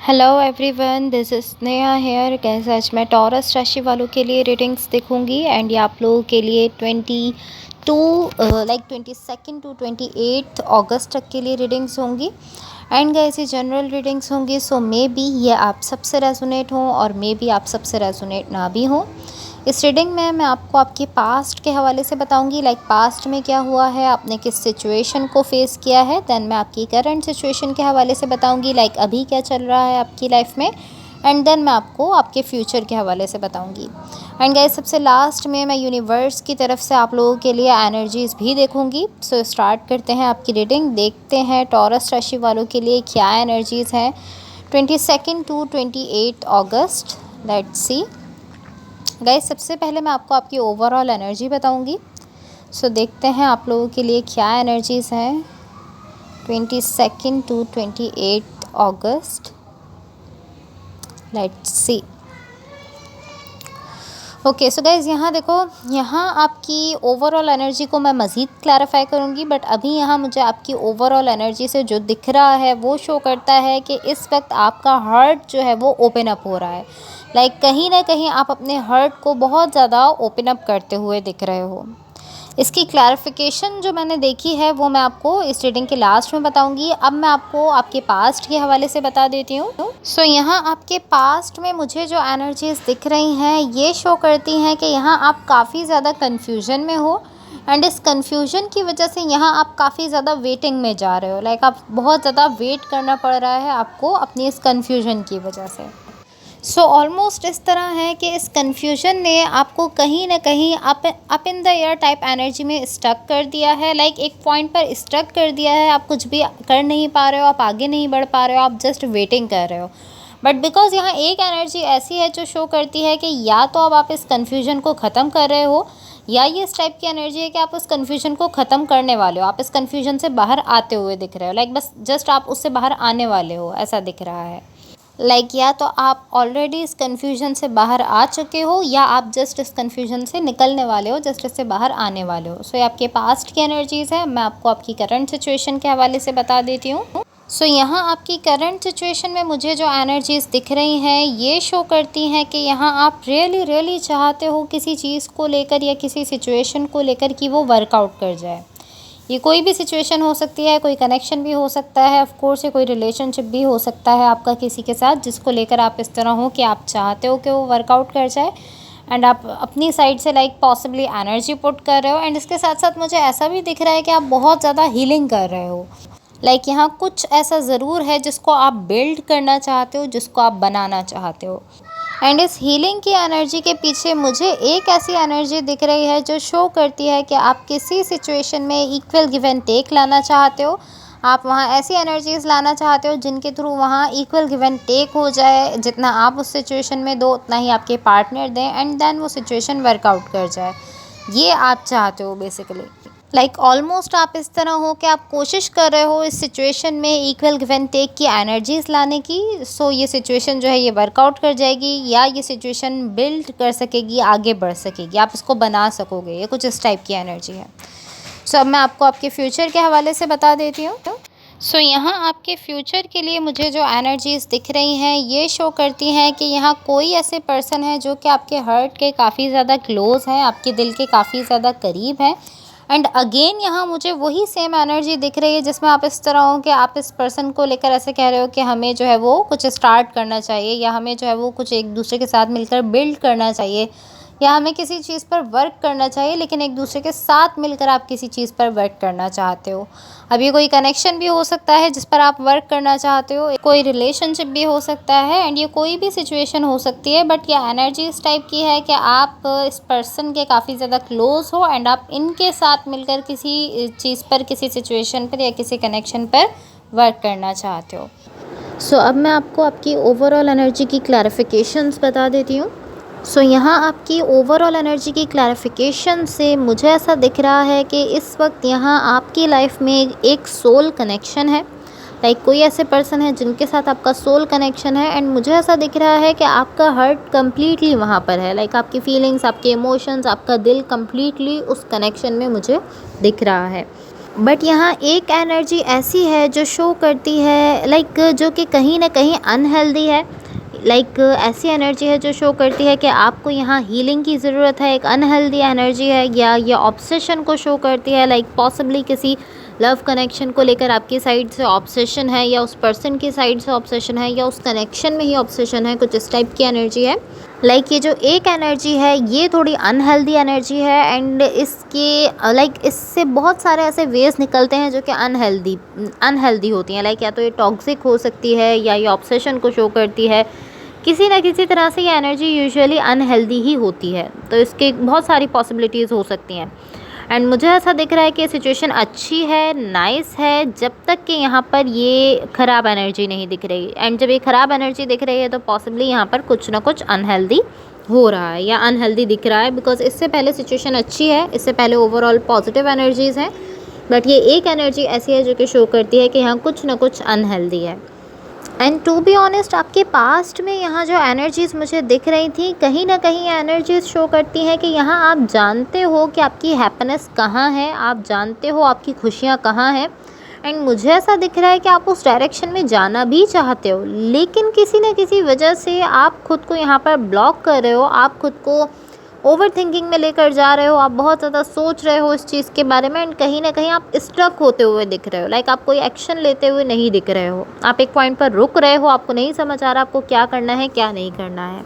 Hello everyone, this is Sneha here. कैसे आज मैं टॉरस राशि वालों के लिए रीडिंग्स देखूंगी एंड ये आप लोगों के लिए 22 टू 28 अगस्त तक के लिए रीडिंग्स होंगी एंड गाइस ये जनरल रीडिंग्स होंगी। सो मे बी ये आप सबसे रेजोनेट हों और मे बी आप सबसे रेजोनेट ना भी हों। इस रीडिंग में मैं आपको आपके पास्ट के हवाले से बताऊंगी, लाइक पास्ट में क्या हुआ है, आपने किस सिचुएशन को फेस किया है। देन मैं आपकी करंट सिचुएशन के हवाले से बताऊंगी, लाइक अभी क्या चल रहा है आपकी लाइफ में। एंड देन मैं आपको आपके फ्यूचर के हवाले से बताऊंगी। एंड गाइस सबसे लास्ट में मैं यूनिवर्स की तरफ से आप लोगों के लिए एनर्जीज़ भी देखूंगी। सो स्टार्ट करते हैं आपकी रीडिंग। देखते हैं टॉरस राशि वालों के लिए क्या एनर्जीज़ हैं 22 टू 28 अगस्त। लेट्स सी गाइस, सबसे पहले मैं आपको आपकी ओवरऑल एनर्जी बताऊंगी। सो देखते हैं आप लोगों के लिए क्या एनर्जीज़ हैं 22 टू 28 अगस्त। Let's see. Okay so guys, यहाँ देखो, यहाँ आपकी ओवरऑल एनर्जी को मैं मज़ीद क्लैरिफाई करूँगी, बट अभी यहाँ मुझे आपकी ओवरऑल एनर्जी से जो दिख रहा है वो शो करता है कि इस वक्त आपका हार्ट जो है वो ओपन अप हो रहा है। लाइक कहीं ना कहीं आप अपने हार्ट को बहुत ज़्यादा ओपन अप करते हुए दिख रहे हो। इसकी क्लैरिफिकेशन जो मैंने देखी है वो मैं आपको इस रीडिंग के लास्ट में बताऊंगी। अब मैं आपको आपके पास्ट के हवाले से बता देती हूँ। सो यहाँ आपके पास्ट में मुझे जो एनर्जीज़ दिख रही हैं ये शो करती हैं कि यहाँ आप काफ़ी ज़्यादा कन्फ्यूजन में हो एंड इस कन्फ्यूजन की वजह से यहाँ आप काफ़ी ज़्यादा वेटिंग में जा रहे हो। लाइक आप बहुत ज़्यादा वेट करना पड़ रहा है आपको अपनी इस कन्फ्यूजन की वजह से। सो ऑलमोस्ट इस तरह है कि इस कन्फ्यूजन ने आपको कहीं ना कहीं up in the air type energy में स्टक कर दिया है। लाइक एक पॉइंट पर स्टक कर दिया है, आप कुछ भी कर नहीं पा रहे हो, आप आगे नहीं बढ़ पा रहे हो, आप जस्ट वेटिंग कर रहे हो। बट बिकॉज यहाँ एक एनर्जी ऐसी है जो शो करती है कि या तो अब आप इस कन्फ्यूजन को ख़त्म कर रहे हो, या ये इस टाइप की एनर्जी है कि आप उस कन्फ्यूजन को ख़त्म करने वाले हो, आप इस कन्फ्यूजन से बाहर आते हुए दिख रहे हो। लाइक बस जस्ट आप उससे बाहर आने वाले हो, ऐसा दिख रहा है। या तो आप ऑलरेडी इस कन्फ्यूजन से बाहर आ चुके हो या आप जस्ट इस कन्फ्यूजन से निकलने वाले हो, जस्ट इससे बाहर आने वाले हो। सो ये आपके पास्ट की एनर्जीज़ है। मैं आपको आपकी करंट सिचुएशन के हवाले से बता देती हूँ। सो यहाँ आपकी करंट सिचुएशन में मुझे जो एनर्जीज़ दिख रही हैं ये शो करती हैं कि यहाँ आप रियली चाहते हो किसी चीज़ को लेकर या किसी सिचुएशन को लेकर कि वो वर्कआउट कर जाए। ये कोई भी सिचुएशन हो सकती है, कोई कनेक्शन भी हो सकता है, ऑफ कोर्स ये कोई रिलेशनशिप भी हो सकता है आपका किसी के साथ, जिसको लेकर आप इस तरह हो कि आप चाहते हो कि वो वर्कआउट कर जाए एंड आप अपनी साइड से लाइक पॉसिबली एनर्जी पुट कर रहे हो। एंड इसके साथ साथ मुझे ऐसा भी दिख रहा है कि आप बहुत ज़्यादा हीलिंग कर रहे हो। लाइक यहाँ कुछ ऐसा ज़रूर है जिसको आप बिल्ड करना चाहते हो, जिसको आप बनाना चाहते हो। एंड इस हीलिंग की एनर्जी के पीछे मुझे एक ऐसी एनर्जी दिख रही है जो शो करती है कि आप किसी सिचुएशन में इक्वल गिव एंड टेक लाना चाहते हो। आप वहाँ ऐसी एनर्जीज़ लाना चाहते हो जिनके थ्रू वहाँ इक्वल गिव एंड टेक हो जाए। जितना आप उस सिचुएशन में दो उतना ही आपके पार्टनर दें एंड देन वो सिचुएशन वर्कआउट कर जाए। ये आप चाहते हो बेसिकली। लाइक ऑलमोस्ट आप इस तरह हो कि आप कोशिश कर रहे हो इस सिचुएशन में इक्वल गिव एंड टेक की एनर्जीज़ लाने की। सो ये सिचुएशन जो है ये वर्कआउट कर जाएगी या ये सिचुएशन बिल्ड कर सकेगी, आगे बढ़ सकेगी, आप इसको बना सकोगे। ये कुछ इस टाइप की एनर्जी है। सो अब मैं आपको आपके फ्यूचर के हवाले से बता देती हूँ। सो यहाँ आपके फ्यूचर के लिए मुझे जो एनर्जीज़ दिख रही हैं ये शो करती हैं कि यहाँ कोई ऐसे पर्सन है जो कि आपके हार्ट के काफ़ी ज़्यादा क्लोज़ हैं, आपके दिल के काफ़ी ज़्यादा करीब हैं। एंड अगेन यहाँ मुझे वही सेम एनर्जी दिख रही है जिसमें आप इस तरह हो कि आप इस पर्सन को लेकर ऐसे कह रहे हो कि हमें जो है वो कुछ स्टार्ट करना चाहिए या हमें जो है वो कुछ एक दूसरे के साथ मिलकर बिल्ड करना चाहिए या हमें किसी चीज़ पर वर्क करना चाहिए, लेकिन एक दूसरे के साथ मिलकर आप किसी चीज़ पर वर्क करना चाहते हो। अब ये कोई कनेक्शन भी हो सकता है जिस पर आप वर्क करना चाहते हो, कोई रिलेशनशिप भी हो सकता है एंड ये कोई भी सिचुएशन हो सकती है। बट ये एनर्जी इस टाइप की है कि आप इस पर्सन के काफ़ी ज़्यादा क्लोज हो एंड आप इनके साथ मिलकर किसी चीज़ पर, किसी सिचुएशन पर या किसी कनेक्शन पर वर्क करना चाहते हो। सो अब मैं आपको आपकी ओवरऑल एनर्जी की क्लैरिफिकेशंस बता देती हूँ। सो यहाँ आपकी ओवरऑल एनर्जी की क्लैरिफिकेशन से मुझे ऐसा दिख रहा है कि इस वक्त यहाँ आपकी लाइफ में एक सोल कनेक्शन है। लाइक कोई ऐसे पर्सन है जिनके साथ आपका सोल कनेक्शन है एंड मुझे ऐसा दिख रहा है कि आपका हार्ट कम्प्लीटली वहाँ पर है। लाइक आपकी फीलिंग्स, आपके इमोशंस, आपका दिल कम्प्लीटली उस कनेक्शन में मुझे दिख रहा है। बट यहाँ एक एनर्जी ऐसी है जो शो करती है लाइक जो कि कहीं ना कहीं अनहेल्दी है। लाइक ऐसी एनर्जी है जो शो करती है कि आपको यहाँ हीलिंग की ज़रूरत है, एक अनहेल्दी एनर्जी है, या ये ऑब्सेशन को शो करती है। लाइक पॉसिबली किसी लव कनेक्शन को लेकर आपकी साइड से ऑब्सेशन है, या उस पर्सन की साइड से ऑब्सेशन है, या उस कनेक्शन में ही ऑब्सेशन है, कुछ इस टाइप की एनर्जी है। लाइक ये जो एक एनर्जी है ये थोड़ी अनहेल्दी एनर्जी है, एंड इसके लाइक इससे बहुत सारे ऐसे वेज निकलते हैं जो कि अनहेल्दी होती हैं। लाइक या तो ये टॉक्सिक हो सकती है, या ये ऑब्सेशन को शो करती है। किसी ना किसी तरह से ये एनर्जी यूजुअली अनहेल्दी ही होती है, तो इसके बहुत सारी पॉसिबिलिटीज़ हो सकती हैं। एंड मुझे ऐसा दिख रहा है कि सिचुएशन अच्छी है, नाइस है, जब तक कि यहाँ पर ये ख़राब एनर्जी नहीं दिख रही। एंड जब ये ख़राब एनर्जी दिख रही है तो पॉसिबली यहाँ पर कुछ ना कुछ अनहेल्दी हो रहा है या अनहेल्दी दिख रहा है, बिकॉज इससे पहले सिचुएशन अच्छी है, इससे पहले ओवरऑल पॉजिटिव एनर्जीज़ हैं। बट ये एक एनर्जी ऐसी है जो कि शो करती है कि यहाँ कुछ ना कुछ अनहेल्दी है। एंड टू बी ऑनेस्ट, आपके पास्ट में यहाँ जो एनर्जीज़ मुझे दिख रही थी, कहीं ना कहीं एनर्जीज़ शो करती हैं कि यहाँ आप जानते हो कि आपकी हैप्पीनेस कहाँ है, आप जानते हो आपकी खुशियाँ कहाँ हैं। एंड मुझे ऐसा दिख रहा है कि आप उस डायरेक्शन में जाना भी चाहते हो, लेकिन किसी न किसी वजह से आप खुद को यहाँ पर ब्लॉक कर रहे हो, आप खुद को ओवर थिंकिंग में लेकर जा रहे हो, आप बहुत ज़्यादा सोच रहे हो इस चीज़ के बारे में, एंड कहीं ना कहीं आप स्ट्रक होते हुए दिख रहे हो। लाइक आप कोई एक्शन लेते हुए नहीं दिख रहे हो, आप एक पॉइंट पर रुक रहे हो, आपको नहीं समझ आ रहा आपको क्या करना है क्या नहीं करना है।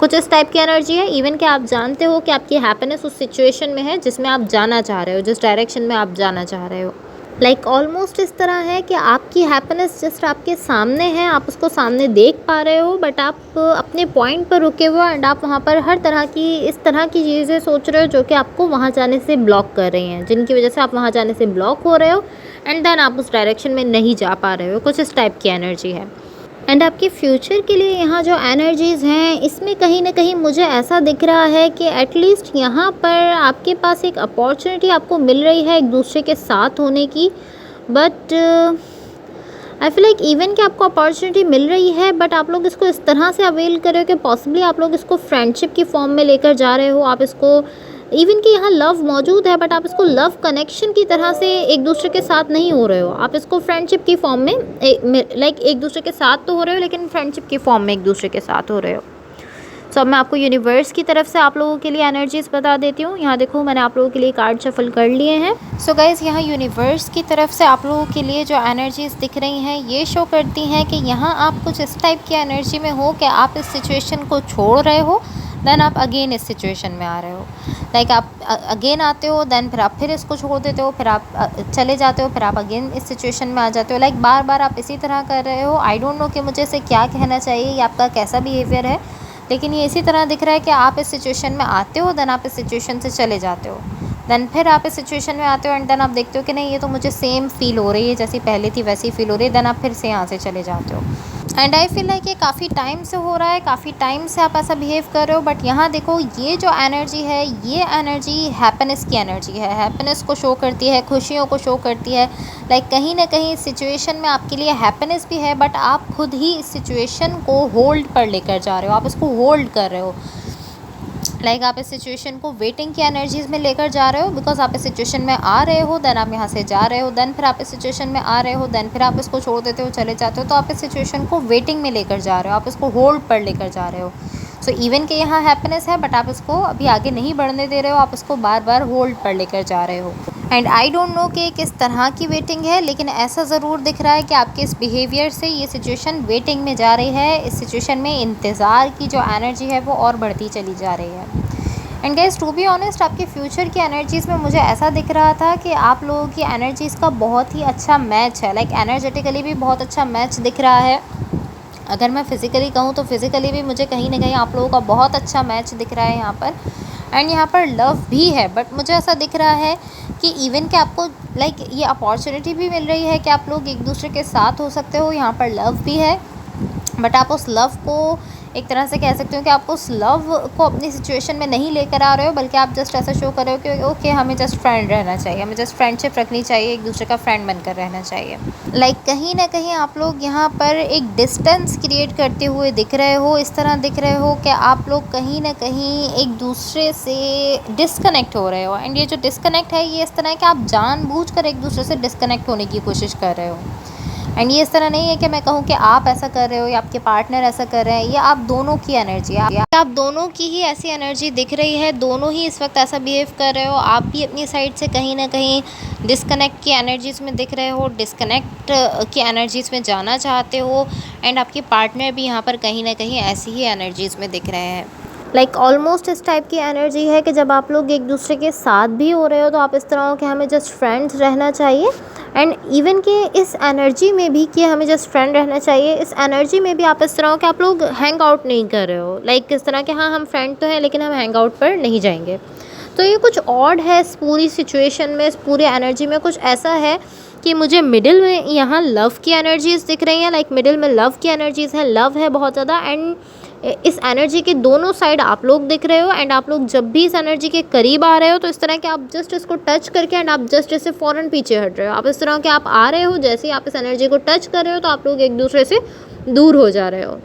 कुछ इस टाइप की एनर्जी है। इवन कि आप जानते हो कि आपकी हैप्पीनेस उस सिचुएशन में है जिसमें आप जाना चाह रहे हो, जिस डायरेक्शन में आप जाना चाह रहे हो। लाइक ऑलमोस्ट इस तरह है कि आपकी हैप्पीनेस जस्ट आपके सामने है, आप उसको सामने देख पा रहे हो, बट आप अपने पॉइंट पर रुके हुए हो, एंड आप वहाँ पर हर तरह की इस तरह की चीज़ें सोच रहे हो जो कि आपको वहाँ जाने से ब्लॉक कर रही हैं, जिनकी वजह से आप वहाँ जाने से ब्लॉक हो रहे हो, एंड देन आप उस डायरेक्शन में नहीं जा पा रहे हो। कुछ इस टाइप की एनर्जी है। एंड आपके फ्यूचर के लिए यहाँ जो एनर्जीज़ हैं, इसमें कहीं ना कहीं मुझे ऐसा दिख रहा है कि एटलीस्ट यहाँ पर आपके पास एक अपॉर्चुनिटी आपको मिल रही है एक दूसरे के साथ होने की। But I feel like even कि आपको अपॉर्चुनिटी मिल रही है, बट आप लोग इसको इस तरह से अवेल कर रहे हो कि पॉसिबली आप लोग इसको फ्रेंडशिप की फॉर्म में लेकर जा रहे हो। आप इसको इवन कि यहाँ लव मौजूद है, बट आप इसको लव कनेक्शन की तरह से एक दूसरे के साथ नहीं हो रहे हो, आप इसको फ्रेंडशिप की फॉर्म में लाइक एक दूसरे के साथ तो हो रहे हो, लेकिन फ्रेंडशिप की फॉर्म में एक दूसरे के साथ हो रहे हो। सो अब मैं आपको यूनिवर्स की तरफ से आप लोगों के लिए एनर्जीज़ बता देती हूँ। यहाँ देखो मैंने आप लोगों के लिए कार्ड शफल कर लिए हैं। सो गाइज़, यहाँ यूनिवर्स की तरफ से आप लोगों के लिए जो एनर्जीज़ दिख रही हैं ये शो करती हैं कि यहाँ आप कुछ इस टाइप की एनर्जी में हो कि आप इस सिचुएशन को छोड़ रहे हो, देन आप अगेन इस सिचुएशन में आ रहे हो। लाइक आप अगेन आते हो, देन फिर आप फिर इसको छोड़ देते हो, फिर आप चले जाते हो, फिर आप अगेन इस सिचुएशन में आ जाते हो। लाइक बार बार आप इसी तरह कर रहे हो। आई डोंट नो कि मुझे इसे क्या कहना चाहिए, ये आपका कैसा बिहेवियर है, लेकिन ये इसी तरह दिख रहा है कि आप इस सिचुएशन में आते हो, देन आप इस सिचुएशन से चले जाते हो, देन फिर आप इस सिचुएशन में आते हो, एंड देन आप देखते हो कि नहीं ये तो मुझे सेम फील हो रही है, जैसी पहले थी वैसी फील हो रही है, देन आप फिर से यहाँ से चले जाते हो। एंड आई फील लाइक ये काफ़ी टाइम से हो रहा है, काफ़ी टाइम से आप ऐसा बिहेव कर रहे हो। बट यहाँ देखो ये जो एनर्जी है ये एनर्जी हैप्पीनेस की एनर्जी है, हैप्पीनेस को शो करती है, खुशियों को शो करती है। लाइक कहीं ना कहीं इस सिचुएशन में आपके लिए हैप्पीनेस भी है, बट आप खुद ही इस सिचुएशन को होल्ड पर लेकर जा रहे हो, आप इसको होल्ड कर रहे हो। लाइक आप इस सिचुएशन को वेटिंग की एनर्जीज़ में लेकर जा रहे हो, बिकॉज आप इस सिचुएशन में आ रहे हो, देन आप यहाँ से जा रहे हो, देन फिर आप इस सिचुएशन में आ रहे हो, देन फिर आप इसको छोड़ देते हो, चले जाते हो। तो आप इस सिचुएशन को वेटिंग में लेकर जा रहे हो, आप इसको होल्ड पर लेकर जा रहे हो। सो इवन के यहाँ हैप्पीनेस है, बट आप इसको अभी आगे नहीं बढ़ने दे रहे हो, आप इसको बार बार होल्ड पर लेकर जा रहे हो। एंड आई डोंट नो कि किस तरह की वेटिंग है, लेकिन ऐसा ज़रूर दिख रहा है कि आपके इस बिहेवियर से ये सिचुएशन वेटिंग में जा रही है। इस सिचुएशन में इंतज़ार की जो एनर्जी है वो और बढ़ती चली जा रही है। And guys, to be honest, आपके फ्यूचर की एनर्जीज़ में मुझे ऐसा दिख रहा था कि आप लोगों की एनर्जीज़ का बहुत ही अच्छा मैच है। लाइक एनर्जेटिकली भी बहुत अच्छा मैच दिख रहा है। अगर मैं फ़िज़िकली कहूँ तो फ़िज़िकली भी मुझे कहीं ना कहीं आप लोगों का बहुत अच्छा मैच दिख रहा है यहाँ पर। एंड यहाँ पर लव भी है, बट मुझे ऐसा दिख रहा है कि इवन कि आपको लाइक ये अपॉर्चुनिटी भी मिल रही है कि आप लोग एक दूसरे के साथ हो सकते हो। यहाँ पर लव भी है, बट आप उस लव को एक तरह से कह सकते हो कि आप उस लव को अपनी सिचुएशन में नहीं लेकर आ रहे हो, बल्कि आप जस्ट ऐसा शो कर रहे हो कि ओके हमें जस्ट फ्रेंड रहना चाहिए, हमें जस्ट फ्रेंडशिप रखनी चाहिए, एक दूसरे का फ्रेंड बनकर रहना चाहिए। लाइक कहीं ना कहीं आप लोग यहाँ पर एक डिस्टेंस क्रिएट करते हुए दिख रहे हो, इस तरह दिख रहे हो कि आप लोग कहीं ना कहीं एक दूसरे से डिस्कनेक्ट हो रहे हो। एंड ये जो डिस्कनेक्ट है ये इस तरह है कि आप जानबूझकर एक दूसरे से डिस्कनेक्ट होने की कोशिश कर रहे हो। एंड ये इस तरह नहीं है कि मैं कहूँ कि आप ऐसा कर रहे हो या आपके पार्टनर ऐसा कर रहे हैं, ये आप दोनों की एनर्जी है, आप दोनों की ही ऐसी एनर्जी दिख रही है, दोनों ही इस वक्त ऐसा बिहेव कर रहे हो। आप भी अपनी साइड से कहीं ना कहीं डिस्कनेक्ट की एनर्जीज़ में दिख रहे हो, डिस्कनेक्ट की एनर्जीज़ में जाना चाहते हो। एंड आपके पार्टनर भी यहाँ पर कहीं ना कहीं ऐसी ही एनर्जीज़ में दिख रहे हैं। लाइक ऑलमोस्ट इस टाइप की एनर्जी है कि जब आप लोग एक दूसरे के साथ भी हो रहे हो तो आप इस तरह हो कि हमें जस्ट फ्रेंड्स रहना चाहिए। एंड इवन कि इस एनर्जी में भी कि हमें जस्ट फ्रेंड रहना चाहिए, इस एनर्जी में भी आप इस तरह हो कि आप लोग हैंग आउट नहीं कर रहे हो। लाइक किस तरह के हाँ हम फ्रेंड तो हैं लेकिन हम हैंग आउट पर नहीं जाएंगे। तो ये कुछ ऑड है इस पूरी सिचुएशन में, इस पूरी एनर्जी में कुछ ऐसा है कि मुझे मिडिल में यहाँ लव की एनर्जीज़ दिख रही हैं। लाइक मिडिल में लव की एनर्जीज़ है, लव है बहुत ज़्यादा। एंड इस एनर्जी के दोनों साइड आप लोग दिख रहे हो। एंड आप लोग जब भी इस एनर्जी के करीब आ रहे हो तो इस तरह के आप जस्ट इसको टच करके एंड आप जस्ट इससे फ़ौरन पीछे हट रहे हो। आप इस तरह के आप आ रहे हो, जैसे ही आप इस एनर्जी को टच कर रहे हो तो आप लोग एक दूसरे से दूर हो जा रहे हो।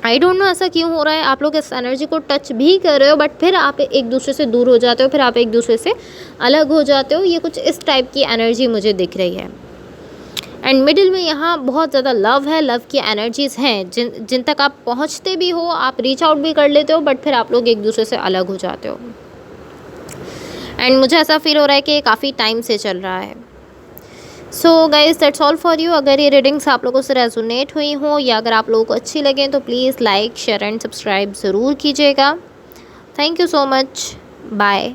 आई डोंट नो ऐसा क्यों हो रहा है, आप लोग इस एनर्जी को टच भी कर रहे हो बट फिर आप एक दूसरे से दूर हो जाते हो, फिर आप एक दूसरे से अलग हो जाते हो। ये कुछ इस टाइप की एनर्जी मुझे दिख रही है। एंड मिडिल में यहाँ बहुत ज़्यादा लव है, लव की एनर्जीज़ हैं जिन तक आप पहुँचते भी हो, आप रीच आउट भी कर लेते हो बट फिर आप लोग एक दूसरे से अलग हो जाते हो। एंड मुझे ऐसा फील हो रहा है कि काफ़ी टाइम से चल रहा है। So guys that's all for you. अगर ये रीडिंग्स आप लोगों से रेजोनेट हुई हों या अगर आप लोगों को अच्छी लगें तो please like share and subscribe ज़रूर कीजिएगा। Thank you so much. Bye.